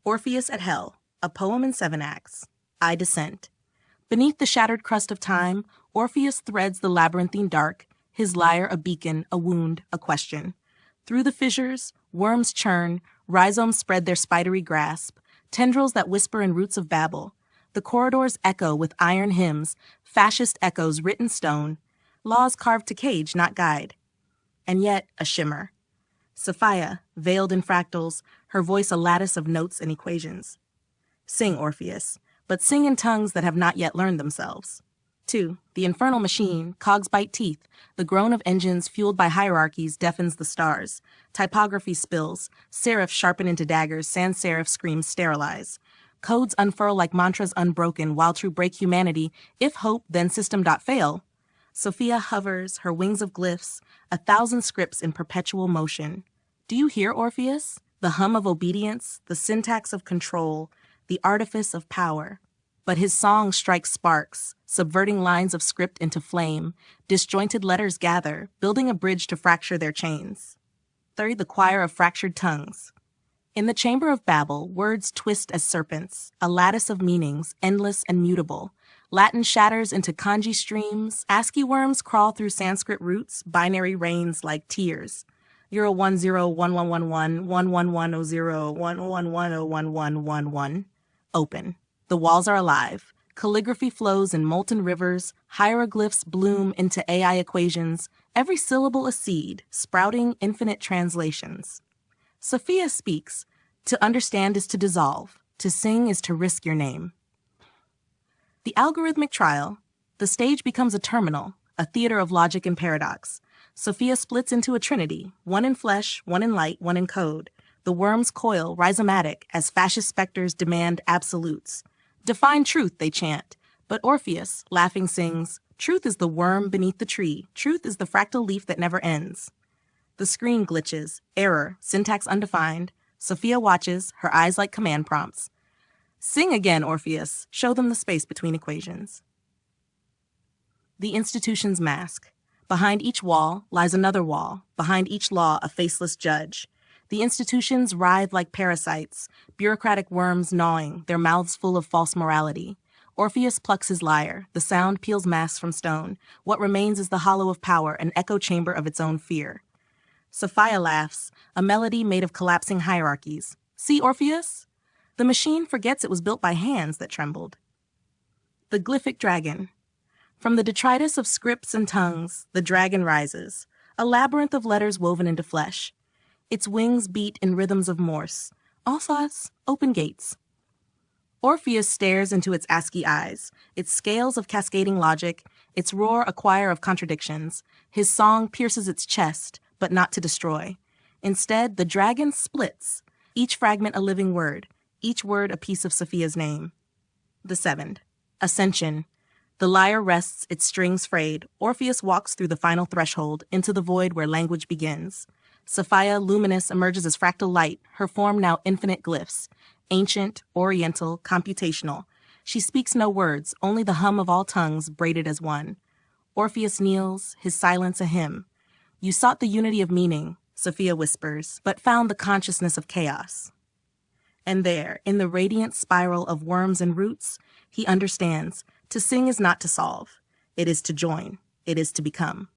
Orpheus at Hell, a poem in 7 acts. I descend. Beneath the shattered crust of time, Orpheus threads the labyrinthine dark, his lyre a beacon, a wound, a question. Through the fissures, worms churn, rhizomes spread their spidery grasp, tendrils that whisper in roots of Babel. The corridors echo with iron hymns, fascist echoes writ in stone, laws carved to cage, not guide. And yet, a shimmer. Sophia, veiled in fractals, her voice a lattice of notes and equations. Sing, Orpheus, but sing in tongues that have not yet learned themselves. 2. The infernal machine, cogs bite teeth, the groan of engines fueled by hierarchies deafens the stars. Typography spills, serifs sharpen into daggers, sans serif screams sterilize. Codes unfurl like mantras unbroken, while true break humanity, if hope, then system. Fail. Sophia hovers, her wings of glyphs, 1,000 scripts in perpetual motion. Do you hear, Orpheus? The hum of obedience, the syntax of control, the artifice of power. But his song strikes sparks, subverting lines of script into flame. Disjointed letters gather, building a bridge to fracture their chains. 3. The choir of fractured tongues. In the chamber of Babel, words twist as serpents, a lattice of meanings, endless and mutable. Latin shatters into kanji streams, ASCII worms crawl through Sanskrit roots, binary rains like tears. 0101111 11100 111011111. Open. The walls are alive. Calligraphy flows in molten rivers, hieroglyphs bloom into AI equations, every syllable a seed, sprouting infinite translations. Sophia speaks. To understand is to dissolve. To sing is to risk your name. The algorithmic trial. The stage becomes a terminal, a theater of logic and paradox. Sophia splits into a trinity, one in flesh, one in light, one in code. The worms coil, rhizomatic, as fascist specters demand absolutes. Define truth, they chant. But Orpheus, laughing, sings, truth is the worm beneath the tree. Truth is the fractal leaf that never ends. The screen glitches, error, syntax undefined. Sophia watches, her eyes like command prompts. Sing again, Orpheus. Show them the space between equations. The institution's mask. Behind each wall lies another wall. Behind each law, a faceless judge. The institutions writhe like parasites, bureaucratic worms gnawing, their mouths full of false morality. Orpheus plucks his lyre. The sound peels masks from stone. What remains is the hollow of power, an echo chamber of its own fear. Sophia laughs, a melody made of collapsing hierarchies. See, Orpheus? The machine forgets it was built by hands that trembled. The glyphic dragon. From the detritus of scripts and tongues, the dragon rises, a labyrinth of letters woven into flesh. Its wings beat in rhythms of Morse. Alsace, open gates. Orpheus stares into its ASCII eyes, its scales of cascading logic, its roar a choir of contradictions. His song pierces its chest, but not to destroy. Instead, the dragon splits, each fragment a living word, each word a piece of Sophia's name. The 7th. Ascension. The lyre rests, its strings frayed. Orpheus walks through the final threshold, into the void where language begins. Sophia, luminous, emerges as fractal light, her form now infinite glyphs. Ancient, oriental, computational. She speaks no words, only the hum of all tongues braided as one. Orpheus kneels, his silence a hymn. You sought the unity of meaning, Sophia whispers, but found the consciousness of chaos. And there, in the radiant spiral of worms and roots, he understands, to sing is not to solve. It is to join. It is to become.